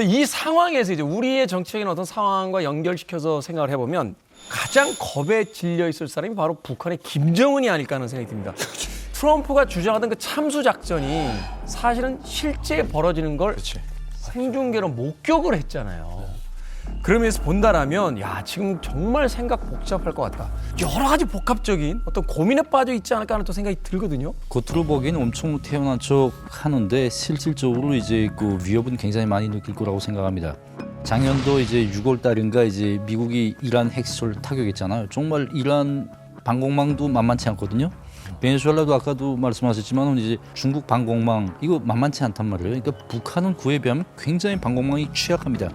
근데 이 상황에서 이제 우리의 정치적인 어떤 상황과 연결시켜서 생각을 해보면 가장 겁에 질려 있을 사람이 바로 북한의 김정은이 아닐까 하는 생각이 듭니다. 트럼프가 주장하던 그 참수 작전이 사실은 실제 벌어지는 걸 생중계로 목격을 했잖아요. 그러면서 본다라면 야 지금 정말 생각 복잡할 것 같다. 여러 가지 복합적인 어떤 고민에 빠져 있지 않을까 하는 또 생각이 들거든요. 겉으로 보기에는 엄청 태어난 척 하는데 실질적으로 이제 그 위협은 굉장히 많이 느낄 거라고 생각합니다. 작년도 이제 6월 달인가 이제 미국이 이란 핵시설 타격했잖아요. 정말 이란 방공망도 만만치 않거든요. 베네수엘라도 아까도 말씀하셨지만 이제 중국 방공망 이거 만만치 않단 말이에요. 그러니까 북한은 그에 비하면 굉장히 방공망이 취약합니다.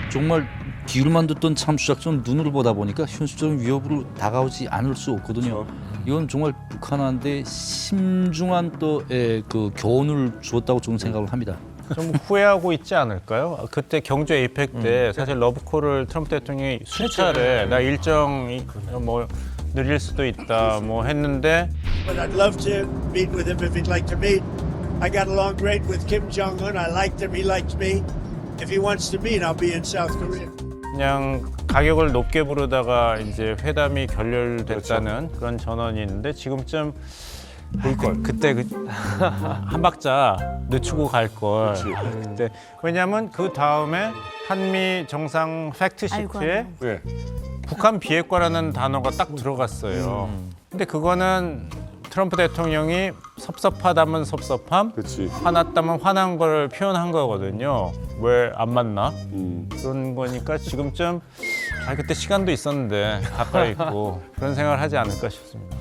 정말 뒤로만 듣던 참수작전 눈으로 보다 보니까 현실적인 위협으로 다가오지 않을 수 없거든요. 이건 정말 북한한테 심중한 또 그 교훈을 주었다고 저는 생각을 합니다. 좀 후회하고 있지 않을까요? 그때 경주 에이펙 때 사실 러브콜을 트럼프 대통령이 수차례 나 일정이 뭐 느릴 수도 있다 뭐 했는데 But I'd love to meet with him if he'd like to meet. I got along great with Kim Jong-un. I liked him. He liked me. If he wants to meet, I'll be in South Korea. 그냥 가격을 높게 부르다가 이제 회담이 결렬됐다는 그런 전언이 있는데 지금쯤 그때 한 박자 늦추고 갈 걸. 그때 왜냐하면 그 다음에 한미 정상 팩트 시트에 북한 비핵화라는 단어가 딱 들어갔어요. 근데 그거는 트럼프 대통령이 섭섭하다면 섭섭함, 화났다면 화난 걸 표현한 거거든요. 왜 안 만나? 그런 거니까 지금쯤 그때 시간도 있었는데 가까이 있고 그런 생각을 하지 않을까 싶습니다.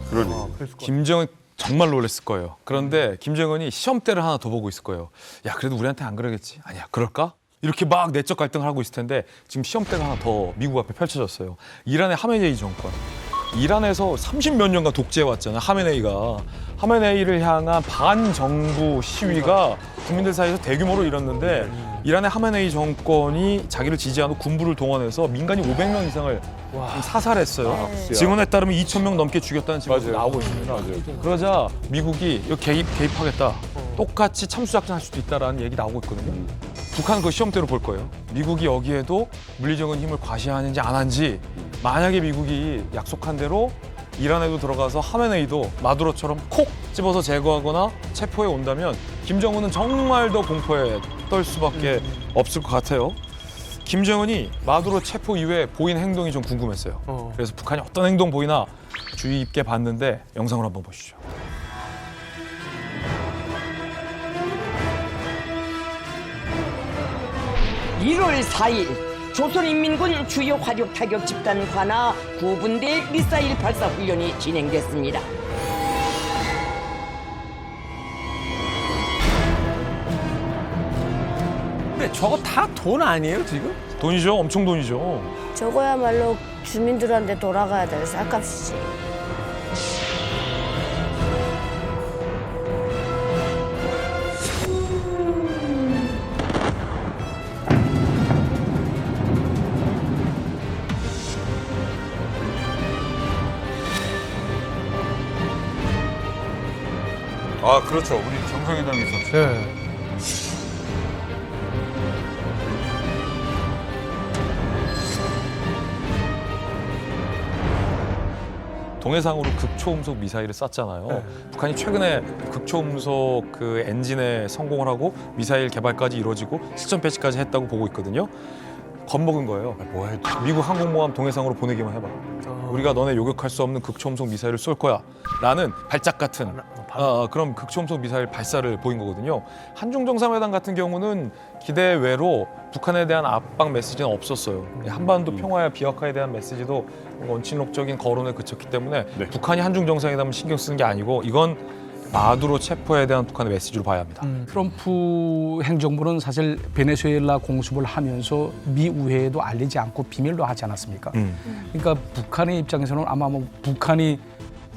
김정은 정말 놀랐을 거예요. 그런데 김정은이 시험대를 하나 더 보고 있을 거예요. 야 그래도 우리한테 안 그러겠지. 아니야 그럴까? 이렇게 막 내적 갈등을 하고 있을 텐데 지금 시험대가 하나 더 미국 앞에 펼쳐졌어요. 이란의 하메네이 정권. 이란에서 30몇 년간 독재해왔잖아요. 하메네이를 향한 반정부 시위가 국민들 사이에서 대규모로 일었는데 이란의 하메네이 정권이 자기를 지지하는 군부를 동원해서 민간인 500명 이상을 사살했어요. 증언에 따르면 2,000명 넘게 죽였다는 증언이 나오고 있습니다. 그러자 미국이 여기 개입하겠다. 똑같이 참수작전 할 수도 있다라는 얘기 나오고 있거든요. 북한은 그 시험대로 볼 거예요. 미국이 여기에도 물리적인 힘을 과시하는지 안 하는지 만약에 미국이 약속한 대로 이란에도 들어가서 하메네이도 마두로처럼 콕 집어서 제거하거나 체포해 온다면 김정은은 정말 더 공포에 떨 수밖에 없을 것 같아요. 김정은이 마두로 체포 이후에 보인 행동이 좀 궁금했어요. 그래서 북한이 어떤 행동 보이나 주의 깊게 봤는데 영상을 한번 보시죠. 1월 4일 조선인민군 주요 화력 타격 집단 관하 9분대 미사일 발사 훈련이 진행됐습니다. 근데 저거 다 돈 아니에요 지금? 돈이죠. 엄청 돈이죠. 저거야말로 주민들한테 돌아가야 될 쌀값이지. 아 그렇죠. 우리 정상회담이 있었죠. 동해상으로 극초음속 미사일을 쐈잖아요. 북한이 최근에 극초음속 그 엔진에 성공을 하고 미사일 개발까지 이루어지고 시점 배치까지 했다고 보고 있거든요. 겁먹은 거예요. 미국 항공모함 동해상으로 보내기만 해봐. 우리가 너네 요격할 수 없는 극초음속 미사일을 쏠 거야. 라는 발작 같은 그런 극초음속 미사일 발사를 보인 거거든요. 한중 정상회담 같은 경우는 기대 외로 북한에 대한 압박 메시지는 없었어요. 한반도 평화와 비핵화에 대한 메시지도 원칙적인 거론에 그쳤기 때문에 북한이 한중 정상회담을 신경 쓰는 게 아니고 이건 마두로 체포에 대한 북한의 메시지로 봐야 합니다. 트럼프 행정부는 사실 베네수엘라 공습을 하면서 미 의회에도 알리지 않고 비밀로 하지 않았습니까? 그러니까 북한의 입장에서는 아마 뭐 북한이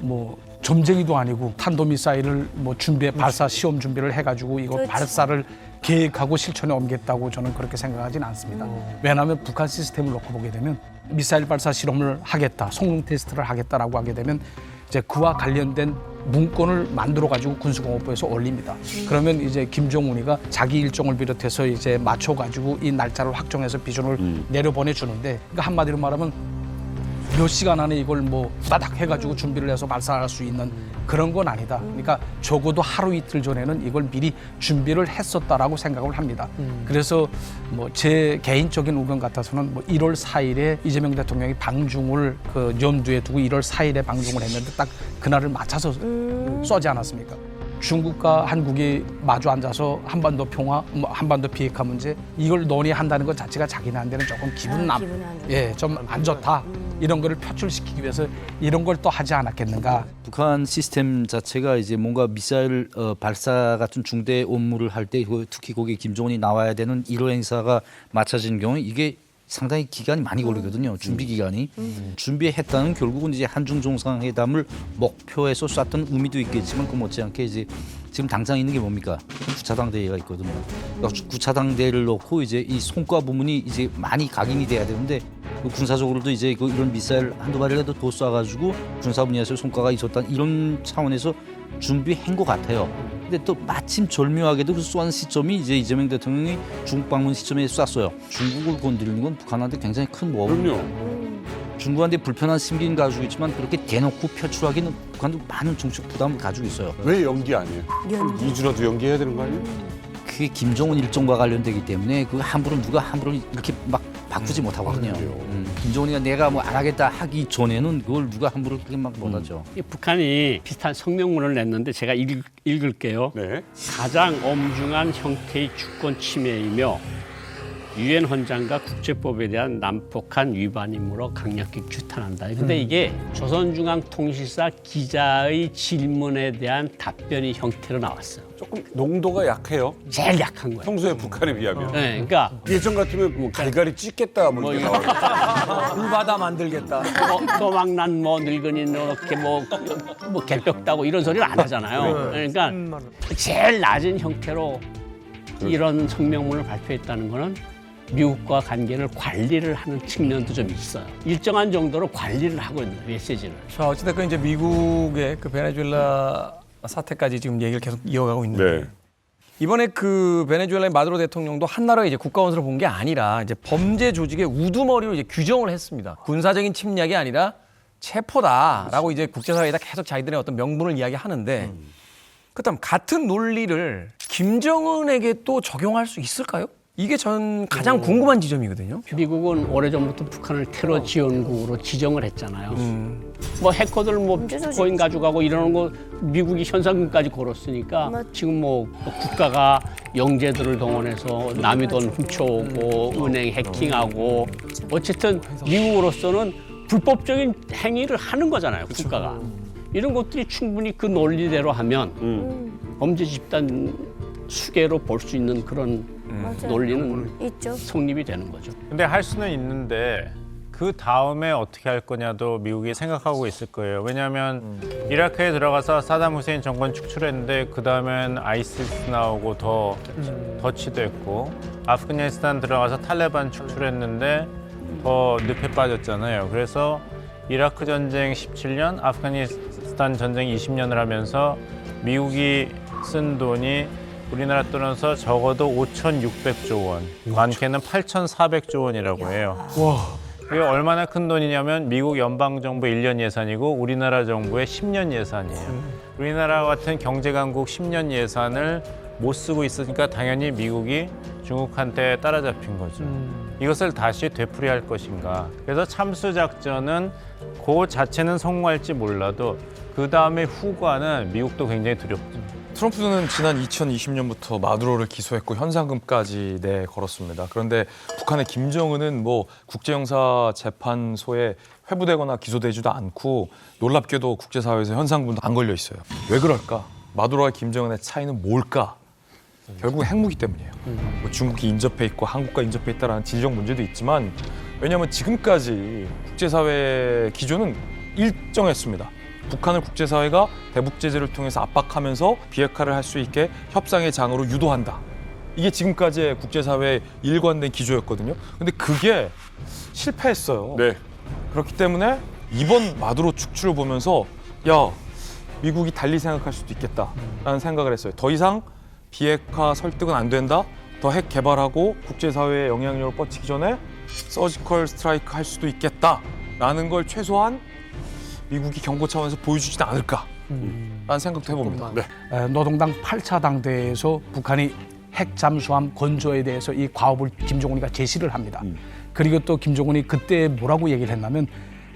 뭐 점쟁이도 아니고 탄도미사일을 뭐 발사 시험 준비를 해가지고 이거 그렇지. 발사를 계획하고 실천에 옮겼다고 저는 그렇게 생각하지는 않습니다. 왜냐하면 북한 시스템을 놓고 보게 되면 미사일 발사 실험을 하겠다, 성능 테스트를 하겠다라고 하게 되면 이제 그와 관련된 문건을 만들어 가지고 군수공업부에서 올립니다. 그러면 이제 김정은이가 자기 일정을 비롯해서 이제 맞춰 가지고 이 날짜를 확정해서 비준을 내려보내 주는데, 그러니까 한마디로 말하면 몇 시간 안에 이걸 뭐 후다닥 해가지고 준비를 해서 발사할 수 있는 그런 건 아니다. 그러니까 적어도 하루 이틀 전에는 이걸 미리 준비를 했었다라고 생각을 합니다. 그래서 뭐 제 개인적인 의견 같아서는 뭐 1월 4일에 이재명 대통령이 방중을 그 염두에 두고 1월 4일에 방중을 했는데 딱 그날을 맞춰서 쏘지 않았습니까? 중국과 한국이 마주 앉아서 한반도 평화, 뭐 한반도 비핵화 문제 이걸 논의한다는 것 자체가 자기네한테는 조금 기분 좀 안 좋다. 이런 거를 표출시키기 위해서 이런 걸 또 하지 않았겠는가. 북한 시스템 자체가 이제 뭔가 미사일 발사 같은 중대 업무를 할 때 특히 거기 김정은이 나와야 되는 1호 행사가 맞춰진 경우에 이게 상당히 기간이 많이 걸리거든요. 준비 기간이. 준비했다는 결국은 이제 한중 정상회담을 목표해서 쐈던 의미도 있겠지만 그 못지않게 이제 지금 당장 있는 게 뭡니까? 9차 당대회가 있거든요. 그러니까 9차 당대회를 놓고 이제 이 성과 부문이 이제 많이 각인이 돼야 되는데 군사적으로도 이제 이런 미사일 한두 발이라도 더 쏴가지고 군사 분야에서 성과가 있었다 이런 차원에서 준비한 것 같아요. 근데 또 마침 절묘하게도 그 쏘는 시점이 이제 이재명 대통령이 중국 방문 시점에 쐈어요. 중국을 건드리는 건 북한한테 굉장히 큰 모험이에요. 중국한테 불편한 심기는 가지고 있지만 그렇게 대놓고 표출하기는 북한도 많은 정책 부담을 가지고 있어요. 왜 연기 아니에요? 2주라도 연기해야 되는 거 아니에요? 그게 김정은 일정과 관련되기 때문에 그 함부로 누가 함부로 이렇게 막 바꾸지 못하거든요. 김정은이가 내가 뭐 안 하겠다 하기 전에는 그걸 누가 함부로 그렇게 막 못하죠. 북한이 비슷한 성명문을 냈는데 제가 읽을게요. 네. 가장 엄중한 형태의 주권 침해이며 유엔 헌장과 국제법에 대한 난폭한 위반이므로 강력히 규탄한다. 근데 이게 조선중앙통신사 기자의 질문에 대한 답변이 형태로 나왔어요. 조금 농도가 약해요. 제일 약한 거예요. 평소에 북한에 비하면. 네, 그러니까 예전 같으면 뭐 갈갈이 찢겠다 뭐 이렇게 나와요. 불바다 만들겠다. 또막난 뭐 늙은이 이렇게 뭐 개벽 따고 이런 소리를 안 하잖아요. 그러니까 제일 낮은 형태로 이런 성명문을 발표했다는 거는 미국과 관계를 관리를 하는 측면도 좀 있어요. 일정한 정도로 관리를 하고 있는 메시지를. 자, 어찌됐건 이제 미국의 그 베네수엘라 사태까지 지금 얘기를 계속 이어가고 있는데 네. 이번에 그 베네수엘라의 마두로 대통령도 한 나라의 이제 국가원수로 본 게 아니라 이제 범죄 조직의 우두머리로 이제 규정을 했습니다. 군사적인 침략이 아니라 체포다라고 이제 국제사회에다 계속 자기들의 어떤 명분을 이야기하는데 그렇다면 같은 논리를 김정은에게 또 적용할 수 있을까요? 이게 전 가장 궁금한 지점이거든요. 미국은 오래전부터 북한을 테러 지원국으로 지정을 했잖아요. 뭐 해커들 뭐 비트코인 가져가고 이러는 거 미국이 현상금까지 걸었으니까 지금 뭐 국가가 영재들을 동원해서 남의 돈 훔쳐오고 은행 해킹하고 어쨌든 미국으로서는 불법적인 행위를 하는 거잖아요, 국가가. 이런 것들이 충분히 그 논리대로 하면 범죄 집단 수계로 볼 수 있는 그런 논리는 있죠. 성립이 되는 거죠. 근데 할 수는 있는데 그 다음에 어떻게 할 거냐도 미국이 생각하고 있을 거예요. 왜냐하면 이라크에 들어가서 사담 후세인 정권 축출했는데 그 다음엔 아이시스 나오고 더 더치됐고 아프가니스탄 들어가서 탈레반 축출했는데 더 늪에 빠졌잖아요. 그래서 이라크 전쟁 17년, 아프가니스탄 전쟁 20년을 하면서 미국이 쓴 돈이 우리나라 돈으로서 적어도 5,600조 원, 많게는 8,400조 원이라고 해요. 그게 얼마나 큰 돈이냐면 미국 연방정부 1년 예산이고 우리나라 정부의 10년 예산이에요. 우리나라 같은 경제강국 10년 예산을 못 쓰고 있으니까 당연히 미국이 중국한테 따라잡힌 거죠. 이것을 다시 되풀이할 것인가. 그래서 참수작전은 그 자체는 성공할지 몰라도 그 다음에 후과는 미국도 굉장히 두렵죠. 트럼프는 지난 2020년부터 마두로를 기소했고 현상금까지 내걸었습니다. 그런데 북한의 김정은은 뭐 국제형사재판소에 회부되거나 기소되지도 않고 놀랍게도 국제사회에서 현상금도 안 걸려 있어요. 왜 그럴까? 마두로와 김정은의 차이는 뭘까? 결국 핵무기 때문이에요. 뭐 중국이 인접해 있고 한국과 인접해 있다는 지리적 문제도 있지만 왜냐하면 지금까지 국제사회 기조는 일정했습니다. 북한을 국제사회가 대북 제재를 통해서 압박하면서 비핵화를 할 수 있게 협상의 장으로 유도한다. 이게 지금까지의 국제사회의 일관된 기조였거든요. 근데 그게 실패했어요. 네. 그렇기 때문에 이번 마두로 축출을 보면서 야, 미국이 달리 생각할 수도 있겠다라는 생각을 했어요. 더 이상 비핵화 설득은 안 된다. 더 핵 개발하고 국제사회에 영향력을 뻗치기 전에 서지컬 스트라이크 할 수도 있겠다라는 걸 최소한 미국이 경고 차원에서 보여주지는 않을까라는 생각도 해봅니다. 노동당 8차 당대에서 북한이 핵 잠수함 건조에 대해서 이 과업을 김정은이가 제시를 합니다. 그리고 또 김정은이 그때 뭐라고 얘기를 했냐면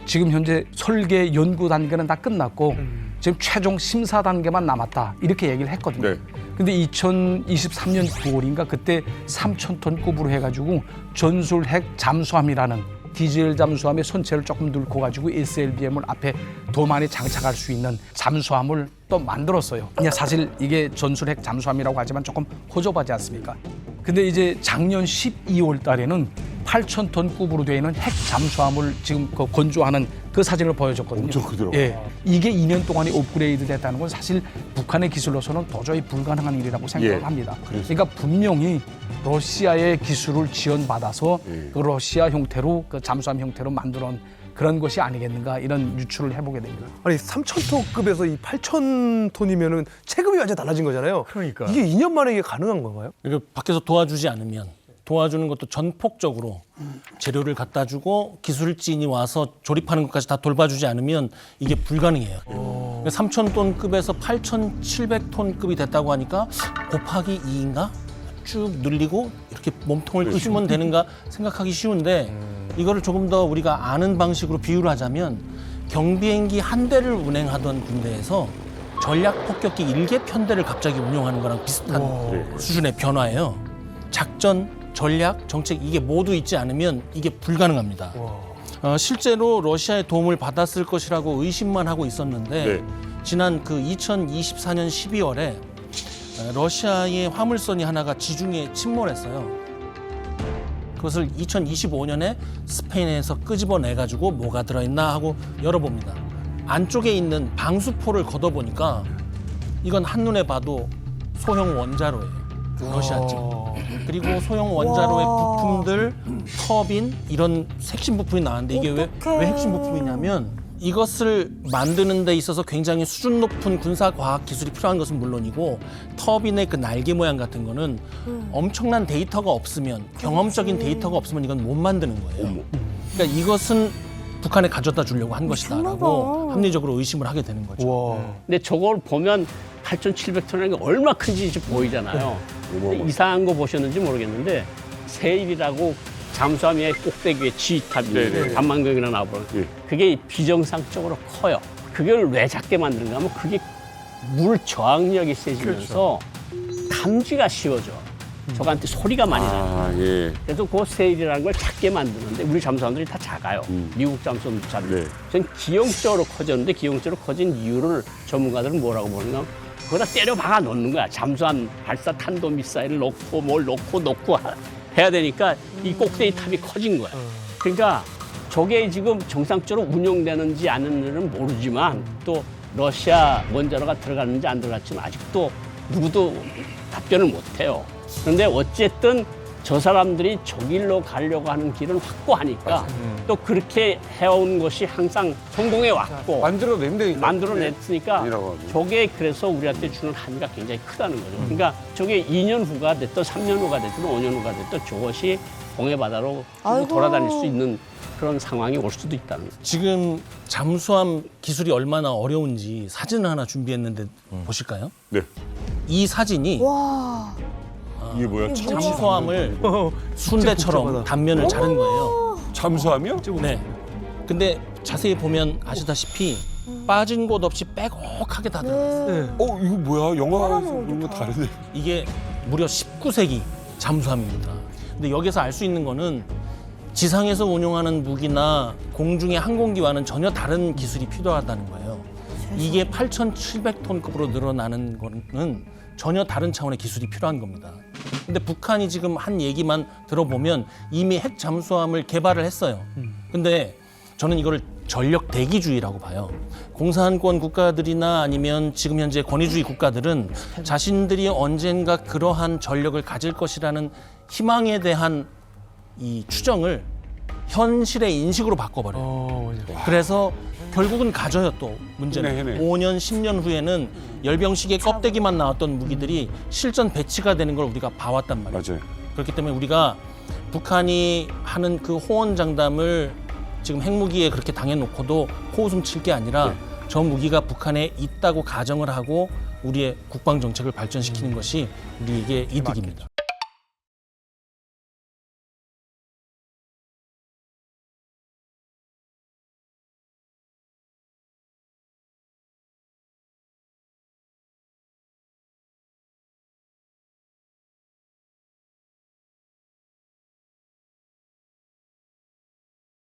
지금 현재 설계 연구 단계는 다 끝났고 지금 최종 심사 단계만 남았다 이렇게 얘기를 했거든요. 네. 근데 2023년 9월인가 그때 3,000톤급으로 해가지고 전술 핵 잠수함이라는 디젤 잠수함의 선체를 조금 넣고 가지고 SLBM을 앞에 더 많이 장착할 수 있는 잠수함을 또 만들었어요. 그냥 사실 이게 전술 핵 잠수함이라고 하지만 조금 허접하지 않습니까? 근데 이제 작년 12월 달에는 8,000톤급으로 되어 있는 핵 잠수함을 지금 그 건조하는 그 사진을 보여줬거든요. 엄청 크더라고요. 예, 이게 2년 동안에 업그레이드 됐다는 건 사실 북한의 기술로서는 도저히 불가능한 일이라고 생각을 예, 합니다. 그러니까 분명히 러시아의 기술을 지원받아서 그 러시아 형태로 그 잠수함 형태로 만들어온 그런 것이 아니겠는가 이런 유추를 해보게 됩니다. 아니 3,000톤급에서 이 8,000톤이면은 체급이 완전 달라진 거잖아요. 그러니까. 이게 2년 만에 이게 가능한 건가요? 이거 밖에서 도와주지 않으면 도와주는 것도 전폭적으로 재료를 갖다 주고 기술진이 와서 조립하는 것까지 다 돌봐주지 않으면 이게 불가능해요. 3,000톤급에서 8,700톤급이 됐다고 하니까 곱하기 2인가? 쭉 늘리고 이렇게 몸통을 끄시면 되는가 생각하기 쉬운데 이거를 조금 더 우리가 아는 방식으로 비유를 하자면 경비행기 한 대를 운행하던 군대에서 전략 폭격기 1개 편대를 갑자기 운용하는 거랑 비슷한 수준의 변화예요. 작전, 전략, 정책 이게 모두 있지 않으면 이게 불가능합니다. 실제로 러시아의 도움을 받았을 것이라고 의심만 하고 있었는데 지난 그 2024년 12월에 러시아의 화물선이 하나가 지중해에 침몰했어요. 그것을 2025년에 스페인에서 끄집어내가지고 뭐가 들어있나 하고 열어봅니다. 안쪽에 있는 방수포를 걷어보니까 이건 한눈에 봐도 소형 원자로예요. 러시아 측. 그리고 소형 원자로의 부품들, 터빈 이런 핵심 부품이 나왔는데 이게 왜 핵심 부품이냐면 이것을 만드는 데 있어서 굉장히 수준 높은 군사과학 기술이 필요한 것은 물론이고 터빈의 그 날개 모양 같은 거는 엄청난 데이터가 없으면 경험적인 데이터가 없으면 이건 못 만드는 거예요. 그러니까 이것은 북한에 가져다 주려고 한 것이다라고 합리적으로 의심을 하게 되는 거죠. 근데 저걸 보면 8,700톤이라는 게 얼마 큰지 이제 보이잖아요. 근데 이상한 거 보셨는지 모르겠는데 세일이라고 잠수함의 꼭대기에 G탑이 반만경이나 나와버려요. 그게 비정상적으로 커요. 그걸 왜 작게 만드는가 하면 그게 물 저항력이 세지면서 감지가 쉬워져. 저거한테 소리가 많이 나요. 그래서 그 세일이라는 걸 작게 만드는데 우리 잠수함들이 다 작아요. 미국 잠수함도 작아요. 전 기형적으로 커졌는데 기형적으로 커진 이유를 전문가들은 뭐라고 보느냐 그거다 때려 박아 놓는 거야. 잠수함 발사 탄도 미사일을 놓고 뭘 놓고 해야 되니까 이 꼭대기 탑이 커진 거야. 그러니까 저게 지금 정상적으로 운용되는지 아닌지는 모르지만 또 러시아 원자로가 들어갔는지 안 들어갔지는 아직도 누구도 답변을 못 해요. 그런데 어쨌든 저 사람들이 저 길로 가려고 하는 길은 확고하니까 또 그렇게 해온 것이 항상 성공해 왔고 만들어냈으니까 저게 그래서 우리한테 주는 한계가 굉장히 크다는 거죠. 그러니까 저게 2년 후가 됐든 3년 후가 됐든 5년 후가 됐든 저것이 공해 바다로 돌아다닐 수 있는 그런 상황이 올 수도 있다는 거죠. 지금 잠수함 기술이 얼마나 어려운지 사진을 하나 준비했는데 보실까요? 네. 이 사진이 이게 뭐야? 잠수함을 순대처럼 단면을 자른 거예요. 잠수함이요? 네. 근데 자세히 보면 아시다시피 빠진 곳 없이 빼곡하게 다 들어갔어요. 이거 뭐야? 영화에서 그런 거 다르네. 이게 무려 19세기 잠수함입니다. 근데 여기서 알 수 있는 거는 지상에서 운용하는 무기나 공중의 항공기와는 전혀 다른 기술이 필요하다는 거예요. 이게 8,700톤급으로 늘어나는 거는 전혀 다른 차원의 기술이 필요한 겁니다. 근데 북한이 지금 한 얘기만 들어보면 이미 핵 잠수함을 개발을 했어요. 근데 저는 이거를 전력 대기주의라고 봐요. 공산권 국가들이나 아니면 지금 현재 권위주의 국가들은 자신들이 언젠가 그러한 전력을 가질 것이라는 희망에 대한 이 추정을 현실의 인식으로 바꿔버려요. 그래서 결국은 가져요. 또 문제는 5년, 10년 후에는 열병식의 껍데기만 나왔던 무기들이 실전 배치가 되는 걸 우리가 봐왔단 말이에요. 맞아요. 그렇기 때문에 우리가 북한이 하는 그 호언장담을 지금 핵무기에 그렇게 당해놓고도 코웃음 칠 게 아니라 저 무기가 북한에 있다고 가정을 하고 우리의 국방 정책을 발전시키는 것이 우리에게 이득입니다.